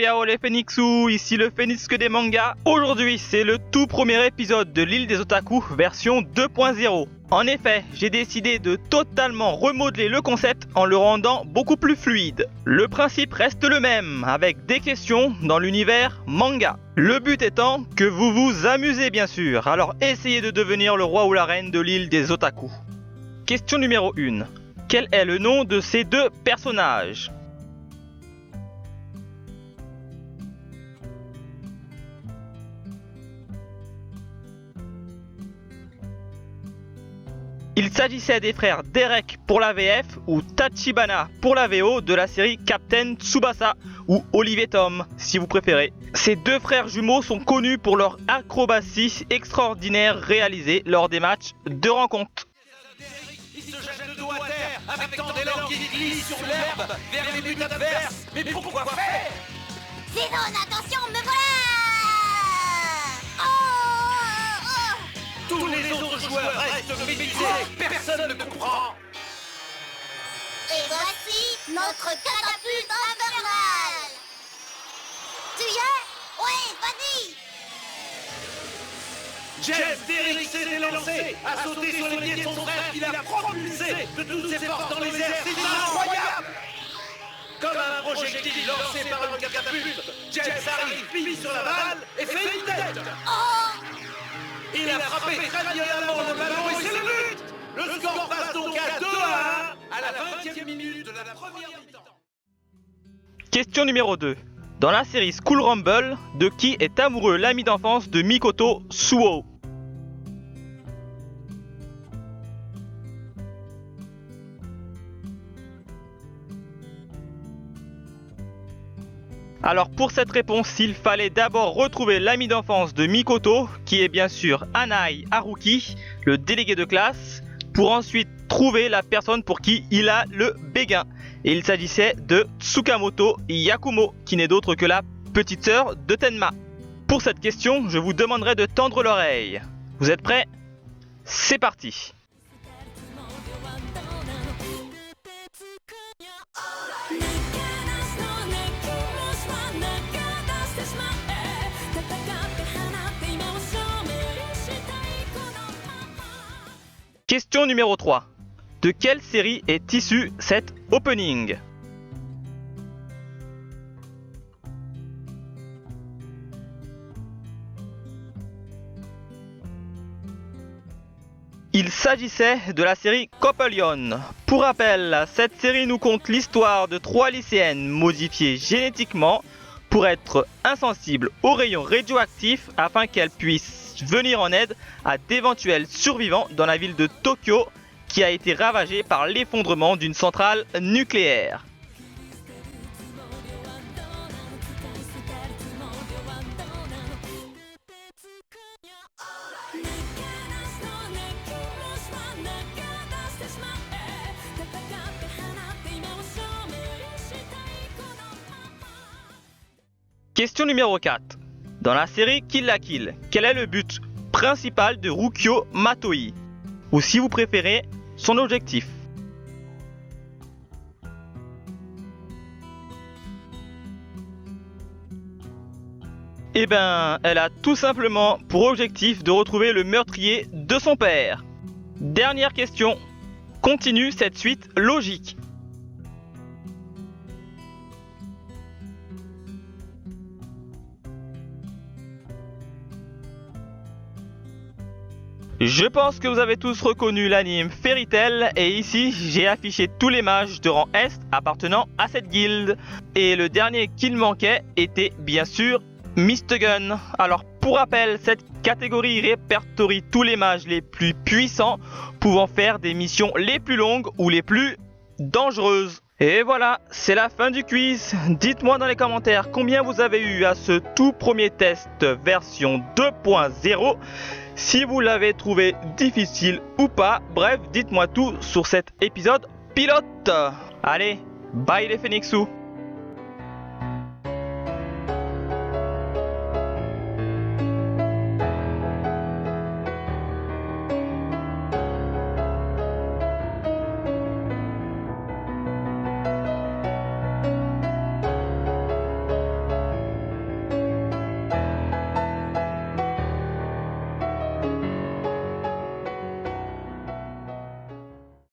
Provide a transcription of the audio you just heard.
Yao les Phoenixu, ici le Phoenix des mangas. Aujourd'hui, c'est le tout premier épisode de l'île des Otaku version 2.0. En effet, j'ai décidé de totalement remodeler le concept en le rendant beaucoup plus fluide. Le principe reste le même, avec des questions dans l'univers manga. Le but étant que vous vous amusez bien sûr, alors essayez de devenir le roi ou la reine de l'île des Otaku. Question numéro 1. Quel est le nom de ces deux personnages ? Il s'agissait des frères Derek pour la VF ou Tachibana pour la VO de la série Captain Tsubasa ou Olivier Tom si vous préférez. Ces deux frères jumeaux sont connus pour leur acrobatie extraordinaire réalisée lors des matchs de rencontre. Il se jette le dos à terre avec tant d'élan qui glisse sur l'herbe vers les buts adverses. Mais pourquoi faire? Zénon, attention, me voilà! Tous les autres joueurs restent médusés, personne ne comprend. Et voici notre catapulte infernale! Tu y es? Oui, vas-y! Jeff Derrick s'est élancé, a sauté sur les pieds de son frère qui l'a propulsé de toutes ses forces dans les airs, c'est incroyable! Comme un projectile lancé par une catapulte, Jeff arrive, pile sur la balle et fait une tête! Oh! Il a frappé très violemment le ballon et c'est le but! Le score passe donc à 2-1 à la 20e minute de la première mi-temps. Question numéro 2. Dans la série School Rumble, de qui est amoureux l'ami d'enfance de Mikoto, Suo ? Alors pour cette réponse, il fallait d'abord retrouver l'ami d'enfance de Mikoto, qui est bien sûr Anai Haruki, le délégué de classe, pour ensuite trouver la personne pour qui il a le béguin. Et il s'agissait de Tsukamoto Yakumo, qui n'est d'autre que la petite sœur de Tenma. Pour cette question, je vous demanderai de tendre l'oreille. Vous êtes prêts ? C'est parti. Question numéro 3. De quelle série est issue cet opening ? Il s'agissait de la série Coppelion. Pour rappel, cette série nous conte l'histoire de 3 lycéennes modifiées génétiquement pour être insensibles aux rayons radioactifs afin qu'elles puissent venir en aide à d'éventuels survivants dans la ville de Tokyo qui a été ravagée par l'effondrement d'une centrale nucléaire. Question numéro 4. Dans la série Kill la Kill, quel est le but principal de Rukyo Matoi ? Ou si vous préférez, son objectif. Eh ben, elle a tout simplement pour objectif de retrouver le meurtrier de son père. Dernière question. Continue cette suite logique. Je pense que vous avez tous reconnu l'anime Fairy Tail et ici j'ai affiché tous les mages de rang Est appartenant à cette guilde. Et le dernier qu'il manquait était bien sûr Mr. Gun. Alors pour rappel, cette catégorie répertorie tous les mages les plus puissants pouvant faire des missions les plus longues ou les plus dangereuses. Et voilà, c'est la fin du quiz. Dites-moi dans les commentaires combien vous avez eu à ce tout premier test version 2.0. Si vous l'avez trouvé difficile ou pas, bref, dites-moi tout sur cet épisode pilote. Allez, bye les Phoenixu.